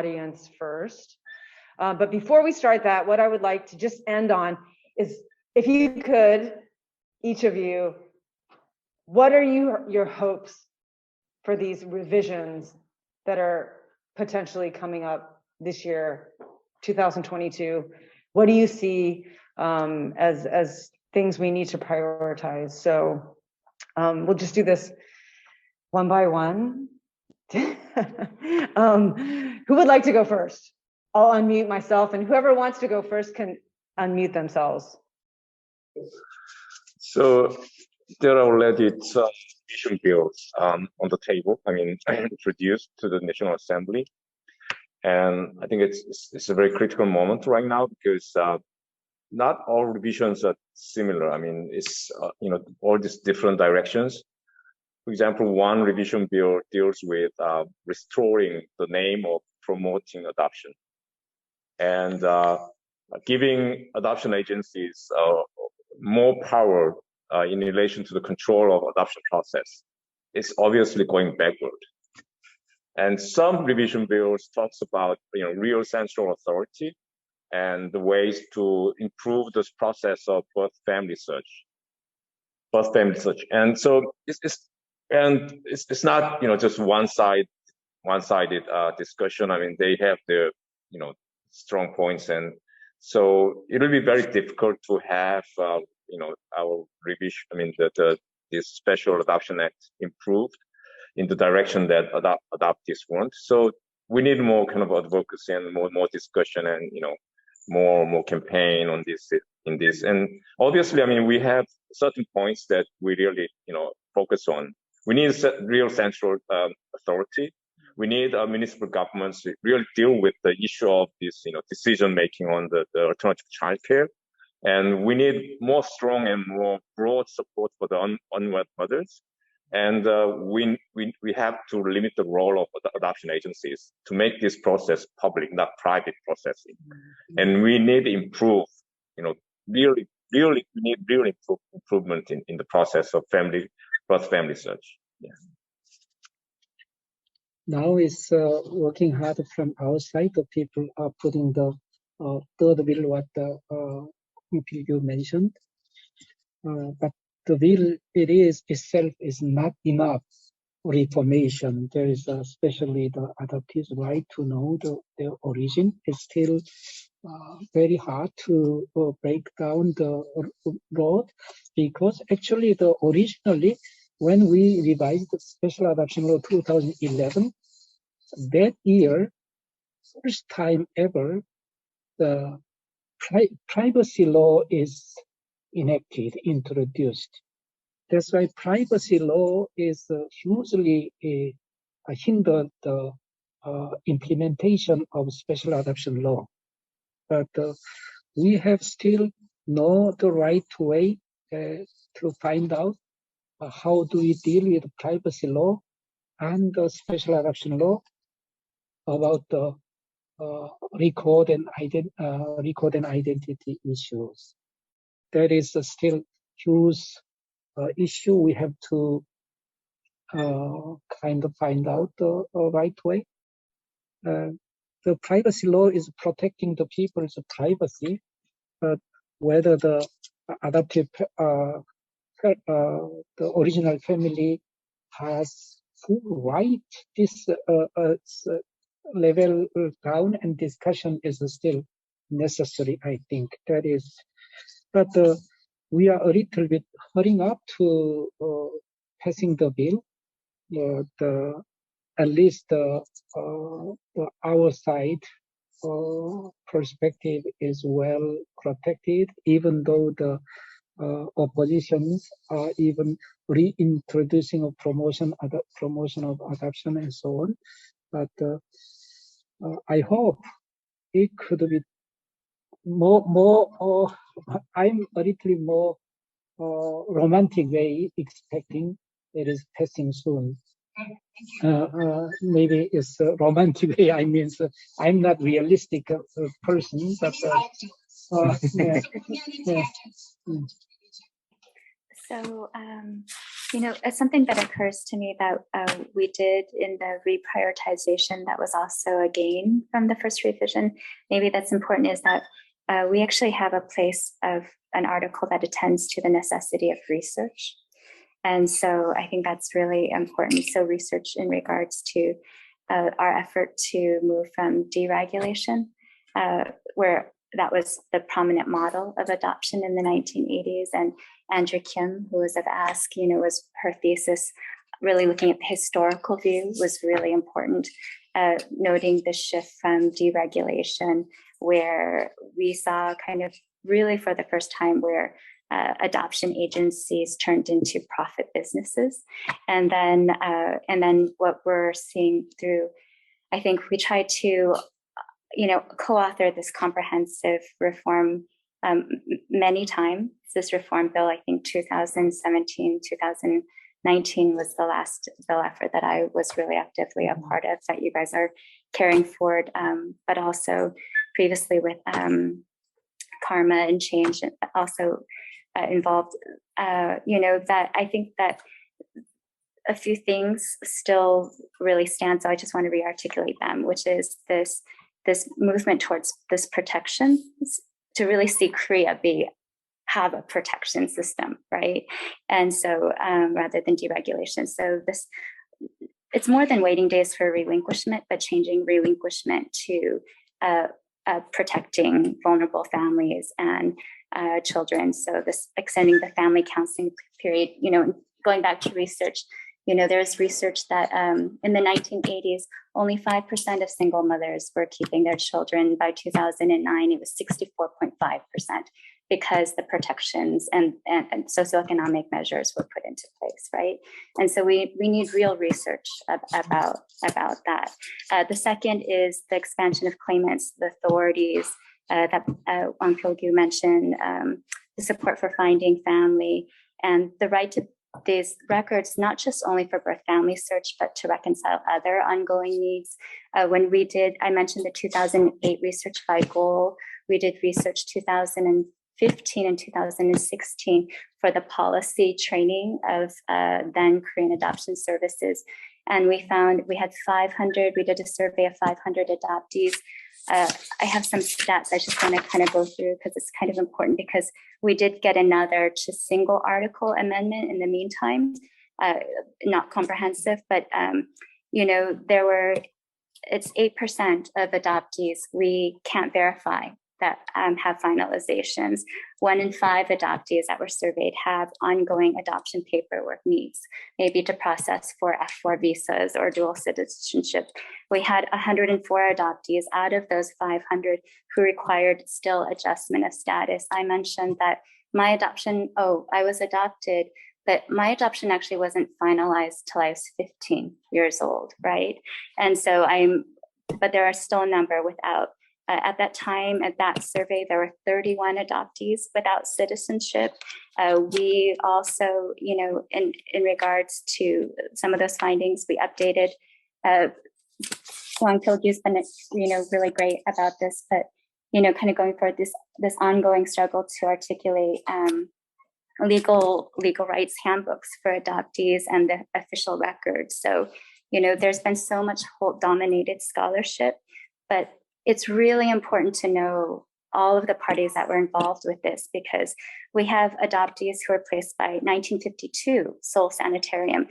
audience first. But before we start that, what I would like to just end on is, if you could, each of you, what are your hopes for these revisions that are potentially coming up this year, 2022? What do you see as things we need to prioritize? So we'll just do this one by one. Who would like to go first? I'll unmute myself, and whoever wants to go first can unmute themselves. So there are already vision bills on the table, introduced to the National Assembly. And I think it's a very critical moment right now, because not all revisions are similar. It's all these different directions. For example, one revision bill deals with restoring the name of promoting adoption, and giving adoption agencies more power in relation to the control of adoption process. It's obviously going backward. And some revision bills talks about real central authority and the ways to improve this process of birth family search. And so it's not just one-sided discussion. They have their strong points, and so it will be very difficult to have our revision, this Special Adoption Act improved in the direction that adoptees want. So we need more kind of advocacy and more discussion, and more campaign on this. And obviously, we have certain points that we really focus on. We need real central authority. We need municipal governments to really deal with the issue of this decision making on the alternative childcare. And we need more strong and more broad support for the unwed mothers. And we have to limit the role of the adoption agencies to make this process public, not private processing. And we need to improve, really we need real improvement in the process of birth family search. Yeah. Now it's working hard from our side. The people are putting the third bill, what you mentioned. But the bill itself is not enough reformation. There is especially the adoptees' right to know their origin. It's still very hard to break down the road, because actually originally when we revised the Special Adoption Law 2011, that year, first time ever, the privacy law is introduced. That's why privacy law is hugely hindered the implementation of Special Adoption Law. But we have still know the right way to find out how do we deal with privacy law and the Special Adoption Law about the record and identity issues. That is still huge issue. We have to kind of find out the right way. The privacy law is protecting the people's privacy, but whether the adoptive, the original family has full right, this level down and discussion is still necessary, I think. That is, but we are a little bit hurrying up to passing the bill. At least our side perspective is well protected, even though the oppositions are even reintroducing a promotion of adoption and so on. But I hope it could be more. I'm a little more romantic way expecting it is passing soon. Maybe it's a romantic way. I mean, so I'm not realistic person, but yeah. So, something that occurs to me that we did in the reprioritization that was also a gain from the first revision, maybe that's important, is that we actually have a place of an article that attends to the necessity of research. And so I think that's really important. So research in regards to our effort to move from deregulation, where that was the prominent model of adoption in the 1980s. And Andrew Kim, who was of ASK, was her thesis really looking at the historical view was really important, noting the shift from deregulation, where we saw kind of really for the first time where adoption agencies turned into profit businesses. And then what we're seeing through, I think we tried to co-author this comprehensive reform many times. This reform bill, I think 2017, 2019 was the last bill effort that I was really actively a part of that you guys are carrying forward, but also previously with Karma and Change also involved, that I think that a few things still really stand. So I just want to re-articulate them, which is this movement towards this protection, to really see Korea have a protection system, right? And so rather than deregulation. So it's more than waiting days for relinquishment, but changing relinquishment to protecting vulnerable families and children. So this extending the family counseling period, going back to research, there's research that in the 1980s, only 5% of single mothers were keeping their children. By 2009, it was 64.5%, because the protections and socioeconomic measures were put into place, right? And so we need real research about that. The second is the expansion of claimants, the authorities that Wang Pyo-gyu mentioned, the support for finding family, and the right to these records, not just only for birth family search, but to reconcile other ongoing needs. I mentioned the 2008 research by goal. We did research 2015 and 2016 for the policy training of then Korean adoption services. And we found we had 500, we did a survey of 500 adoptees. I have some stats I just want to kind of go through because it's kind of important, because we did get another just single article amendment in the meantime, not comprehensive, but it's 8% of adoptees we can't verify that have finalizations. 1 in 5 adoptees that were surveyed have ongoing adoption paperwork needs, maybe to process for F4 visas or dual citizenship. We had 104 adoptees out of those 500 who required still adjustment of status. I mentioned that I was adopted, but my adoption actually wasn't finalized till I was 15 years old, right? And so but there are still a number without. At that time, at that survey, there were 31 adoptees without citizenship. We also, in regards to some of those findings, we updated. Wang Pyo-gyu's been, really great about this, but, kind of going forward, this ongoing struggle to articulate legal rights handbooks for adoptees and the official records. So, there's been so much dominated scholarship, but it's really important to know all of the parties that were involved with this, because we have adoptees who were placed by 1952 Seoul Sanitarium,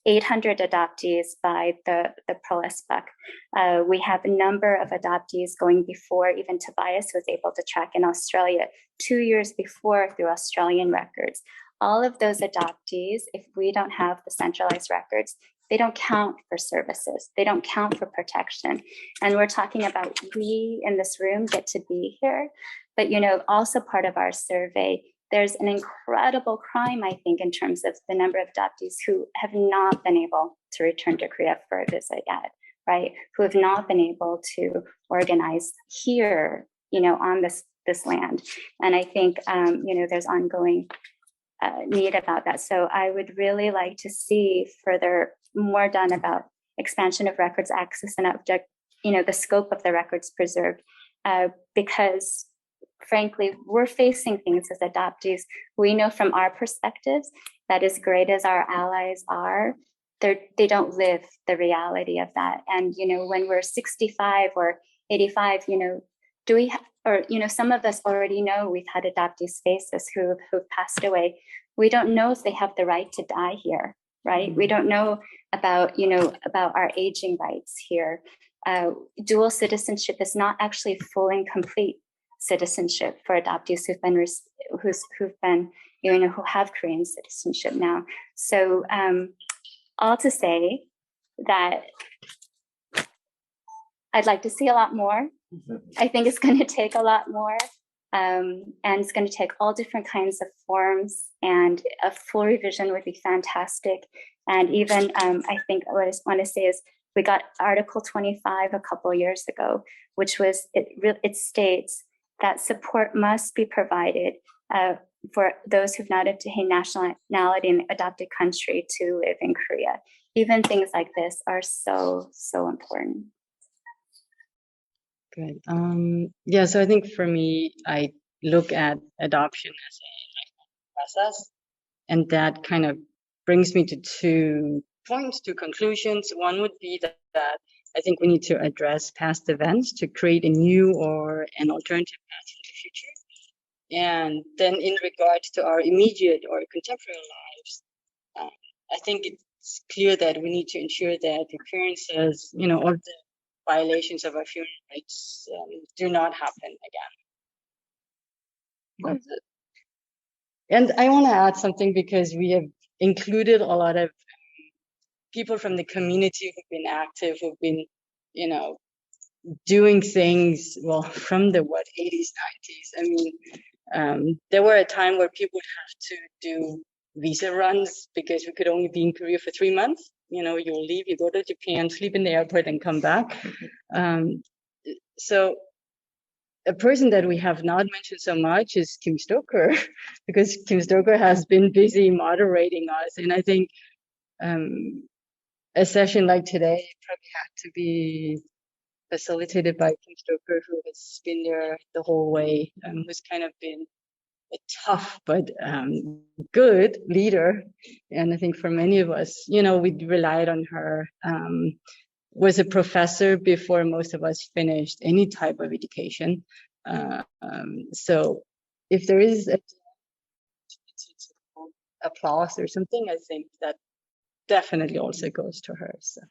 800 adoptees by the Pro-SBUC. We have a number of adoptees going before even Tobias was able to track in Australia 2 years before through Australian records. All of those adoptees, if we don't have the centralized records, they don't count for services. They don't count for protection. And we're talking about we in this room get to be here. But, also part of our survey, there's an incredible crime, I think, in terms of the number of adoptees who have not been able to return to Korea for a visit yet, right? Who have not been able to organize here, on this land. And I think, there's ongoing need about that. So I would really like to see more done about expansion of records access and the scope of the records preserved, because frankly, we're facing things as adoptees. We know from our perspectives that as great as our allies are, they don't live the reality of that. And, when we're 65 or 85, do we, some of us already know we've had adoptee spouses who've passed away. We don't know if they have the right to die here, right? We don't know about our aging rights here. Dual citizenship is not actually full and complete citizenship for adoptees who have Korean citizenship now. So all to say that I'd like to see a lot more. I think it's going to take a lot more. And it's going to take all different kinds of forms, and a full revision would be fantastic. And even I think what I want to say is we got Article 25 a couple of years ago, which was, it states that support must be provided for those who've not obtained nationality in the adopted country to live in Korea. Even things like this are so, so important. Good. Yeah, so I think for me, I look at adoption as a lifelong process, and that kind of brings me to 2 points, 2 conclusions. One would be that I think we need to address past events to create a new or an alternative path in the future. And then in regards to our immediate or contemporary lives, I think it's clear that we need to ensure that the occurrences, all the violations of our human rights do not happen again. And I want to add something, because we have included a lot of people from the community who've been active, who've been, doing things, well, from the 80s, 90s. I mean, there were a time where people would have to do visa runs because we could only be in Korea for 3 months. You'll leave, you go to Japan, sleep in the airport, and come back. So a person that we have not mentioned so much is Kim Stoker, because Kim Stoker has been busy moderating us. And I think a session like today probably had to be facilitated by Kim Stoker, who has been there the whole way, who's kind of been a tough but good leader. And I think for many of us, we relied on her. Was a professor before most of us finished any type of education. So if there is applause or something, I think that definitely also goes to her. So.